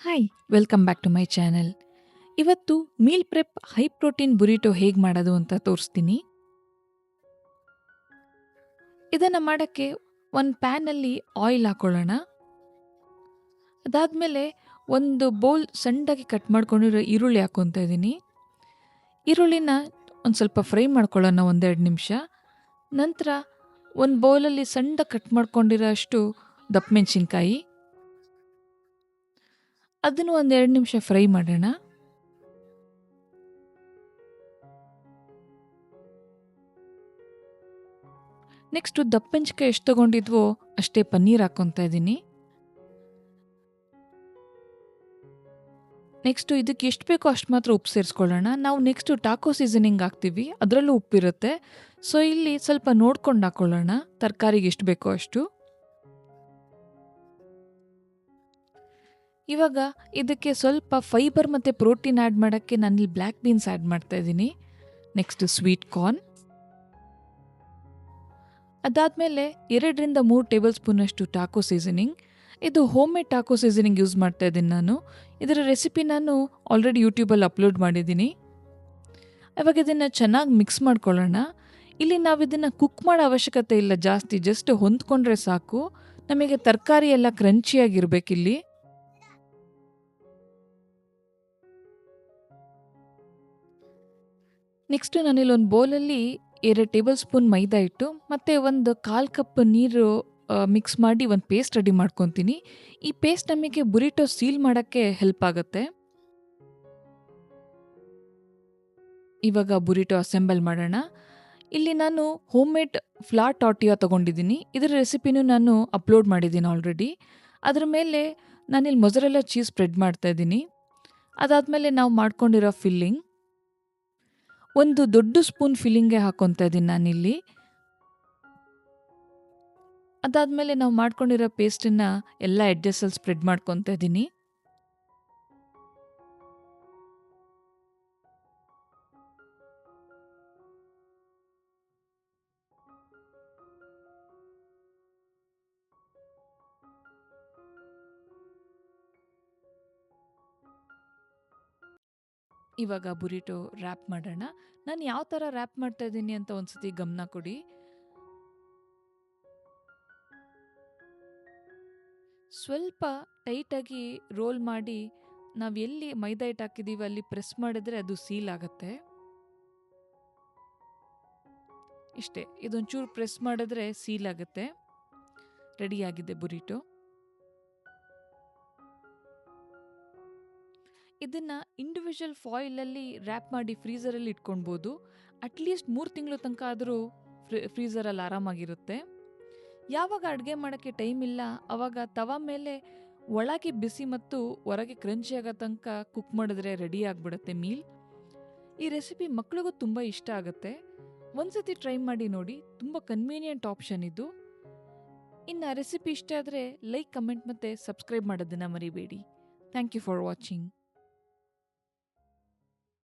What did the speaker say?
Hi welcome back to my channel. ಇವತ್ತು meal prep high protein burrito ಹೇಗೆ ಮಾಡೋದು ಅಂತ ತೋರಿಸ್ತೀನಿ. ಇದನ್ನು ಮಾಡೋಕ್ಕೆ ಒಂದು ಪ್ಯಾನಲ್ಲಿ ಆಯಿಲ್ ಹಾಕೊಳ್ಳೋಣ. ಅದಾದಮೇಲೆ ಒಂದು ಬೌಲ್ ಸಣ್ಣದಾಗಿ ಕಟ್ ಮಾಡ್ಕೊಂಡಿರೋ ಈರುಳ್ಳಿ ಹಾಕ್ಕೊತಾ ಇದ್ದೀನಿ. ಈರುಳ್ಳಿನ ಒಂದು ಸ್ವಲ್ಪ ಫ್ರೈ ಮಾಡ್ಕೊಳ್ಳೋಣ 1-2 ನಿಮಿಷ. ನಂತರ ಒಂದು ಬೌಲಲ್ಲಿ ಸಣ್ಣದಾಗಿ ಕಟ್ ಮಾಡ್ಕೊಂಡಿರೋ ಅಷ್ಟು ದಪ್ಪ ಮೆಣಸಿನ್ಕಾಯಿ, ಅದನ್ನು 1-2 ನಿಮಿಷ ಫ್ರೈ ಮಾಡೋಣ. ನೆಕ್ಸ್ಟು ದಪ್ಪ ಮೆಣಸಿನ್ಕಾಯಿ ಎಷ್ಟು ತೊಗೊಂಡಿದ್ವೋ ಅಷ್ಟೇ ಪನ್ನೀರ್ ಹಾಕ್ಕೊತಾ ಇದ್ದೀನಿ. ನೆಕ್ಸ್ಟು ಇದಕ್ಕೆ ಎಷ್ಟು ಬೇಕೋ ಅಷ್ಟು ಮಾತ್ರ ಉಪ್ಪು ಸೇರಿಸ್ಕೊಳ್ಳೋಣ. ನಾವು ನೆಕ್ಸ್ಟು ಟಾಕೋ ಸೀಸನಿಂಗ್ ಹಾಕ್ತೀವಿ, ಅದರಲ್ಲೂ ಉಪ್ಪಿರುತ್ತೆ. ಸೊ ಇಲ್ಲಿ ಸ್ವಲ್ಪ ನೋಡ್ಕೊಂಡು ಹಾಕ್ಕೊಳ್ಳೋಣ, ತರಕಾರಿಗೆ ಎಷ್ಟು ಬೇಕೋ ಅಷ್ಟು. ಇವಾಗ ಇದಕ್ಕೆ ಸ್ವಲ್ಪ ಫೈಬರ್ ಮತ್ತು ಪ್ರೋಟೀನ್ ಆ್ಯಡ್ ಮಾಡೋಕ್ಕೆ ನಾನಿಲ್ಲಿ ಬ್ಲ್ಯಾಕ್ ಬೀನ್ಸ್ ಆ್ಯಡ್ ಮಾಡ್ತಾ ಇದ್ದೀನಿ. ನೆಕ್ಸ್ಟು ಸ್ವೀಟ್ ಕಾರ್ನ್, ಅದಾದಮೇಲೆ 2-3 ಟೇಬಲ್ ಸ್ಪೂನಷ್ಟು ಟಾಕೋ ಸೀಸನಿಂಗ್. ಇದು home made Taco seasoning use ಮಾಡ್ತಾ ಇದ್ದೀನಿ ನಾನು. ಇದರ ರೆಸಿಪಿ ನಾನು ಆಲ್ರೆಡಿ ಯೂಟ್ಯೂಬಲ್ಲಿ ಅಪ್ಲೋಡ್ ಮಾಡಿದ್ದೀನಿ. ಇವಾಗ ಇದನ್ನು ಚೆನ್ನಾಗಿ ಮಿಕ್ಸ್ ಮಾಡ್ಕೊಳ್ಳೋಣ. ಇಲ್ಲಿ ನಾವು ಇದನ್ನು ಕುಕ್ ಮಾಡೋ ಅವಶ್ಯಕತೆ ಇಲ್ಲ ಜಾಸ್ತಿ, ಜಸ್ಟ್ ಹೊಂದ್ಕೊಂಡ್ರೆ ಸಾಕು. ನಮಗೆ ತರಕಾರಿ ಎಲ್ಲ ಕ್ರಂಚಿಯಾಗಿರ್ಬೇಕಿಲ್ಲಿ. ನೆಕ್ಸ್ಟು ನಾನಿಲ್ಲಿ ಒಂದು ಬೌಲಲ್ಲಿ 2 ಟೇಬಲ್ ಸ್ಪೂನ್ ಮೈದಾ ಹಿಟ್ಟು ಮತ್ತು ಒಂದು 1/4 ಕಪ್ ನೀರು ಮಿಕ್ಸ್ ಮಾಡಿ ಒಂದು ಪೇಸ್ಟ್ ರೆಡಿ ಮಾಡ್ಕೊತೀನಿ. ಈ ಪೇಸ್ಟ್ ನಮಗೆ ಬುರಿಟೋ ಸೀಲ್ ಮಾಡೋಕ್ಕೆ ಹೆಲ್ಪ್ ಆಗುತ್ತೆ. ಇವಾಗ ಬುರಿಟೋ ಅಸೆಂಬಲ್ ಮಾಡೋಣ. ಇಲ್ಲಿ ನಾನು ಹೋಮ್ ಮೇಡ್ ಫ್ಲಾರ್ ಟಾರ್ಟಿಯಾ ತೊಗೊಂಡಿದ್ದೀನಿ. ಇದರ ರೆಸಿಪಿನೂ ನಾನು ಅಪ್ಲೋಡ್ ಮಾಡಿದ್ದೀನಿ ಆಲ್ರೆಡಿ. ಅದರ ಮೇಲೆ ನಾನಿಲ್ಲಿ ಮೊಸರೆಲ್ಲ ಚೀಸ್ ಸ್ಪ್ರೆಡ್ ಮಾಡ್ತಾ ಇದ್ದೀನಿ. ಅದಾದಮೇಲೆ ನಾವು ಮಾಡ್ಕೊಂಡಿರೋ ಫಿಲ್ಲಿಂಗ್, ಒಂದು ದೊಡ್ಡ ಸ್ಪೂನ್ ಫಿಲ್ಲಿಂಗ್ಗೆ ಹಾಕ್ಕೊತಾ ಇದ್ದೀನಿ ನಾನಿಲ್ಲಿ. ಅದಾದಮೇಲೆ ನಾವು ಮಾಡ್ಕೊಂಡಿರೋ ಪೇಸ್ಟನ್ನು ಎಲ್ಲ ಎಡ್ಜಸ್ಸಲ್ಲಿ ಸ್ಪ್ರೆಡ್ ಮಾಡ್ಕೊತಾ ಇದ್ದೀನಿ. ಇವಾಗ ಬುರಿಟೋ ರ್ಯಾಪ್ ಮಾಡೋಣ. ನಾನು ಯಾವ ಥರ ರ್ಯಾಪ್ ಮಾಡ್ತಾ ಇದ್ದೀನಿ ಅಂತ ಒಂದ್ಸತಿ ಗಮನ ಕೊಡಿ. ಸ್ವಲ್ಪ ಟೈಟಾಗಿ ರೋಲ್ ಮಾಡಿ ನಾವು ಎಲ್ಲಿ ಮೈದಾ ಹಿಟ್ಟು ಹಾಕಿದ್ದೀವಿ ಅಲ್ಲಿ ಪ್ರೆಸ್ ಮಾಡಿದ್ರೆ ಅದು ಸೀಲ್ ಆಗುತ್ತೆ. ಇಷ್ಟೇ, ಇದೊಂಚೂರು ಪ್ರೆಸ್ ಮಾಡಿದ್ರೆ ಸೀಲ್ ಆಗುತ್ತೆ. ರೆಡಿಯಾಗಿದೆ ಬುರಿಟೋ. ಇದನ್ನು ಇಂಡಿವಿಜುವಲ್ ಫಾಯಿಲಲ್ಲಿ ರ್ಯಾಪ್ ಮಾಡಿ ಫ್ರೀಝರಲ್ಲಿ ಇಟ್ಕೊಳ್ಬೋದು. ಅಟ್ಲೀಸ್ಟ್ 3 ತಿಂಗಳು ತನಕ ಆದರೂ ಫ್ರೀಝರಲ್ಲಿ ಆರಾಮಾಗಿರುತ್ತೆ. ಯಾವಾಗ ಅಡುಗೆ ಮಾಡೋಕ್ಕೆ ಟೈಮ್ ಇಲ್ಲ ಆವಾಗ ತವಾ ಮೇಲೆ ಒಳಗೆ ಬಿಸಿ ಮತ್ತು ಹೊರಗೆ ಕ್ರಂಚಿ ಆಗೋ ತನಕ ಕುಕ್ ಮಾಡಿದ್ರೆ ರೆಡಿ ಆಗಿಬಿಡುತ್ತೆ ಮೀಲ್. ಈ ರೆಸಿಪಿ ಮಕ್ಳಿಗೂ ತುಂಬ ಇಷ್ಟ ಆಗುತ್ತೆ. ಒಂದ್ಸತಿ ಟ್ರೈ ಮಾಡಿ ನೋಡಿ, ತುಂಬ ಕನ್ವೀನಿಯೆಂಟ್ ಆಪ್ಷನ್ ಇದು. ಇನ್ನು ರೆಸಿಪಿ ಇಷ್ಟ ಆದರೆ ಲೈಕ್, ಕಮೆಂಟ್ ಮತ್ತು ಸಬ್ಸ್ಕ್ರೈಬ್ ಮಾಡೋದನ್ನು ಮರಿಬೇಡಿ. Thank you for watching.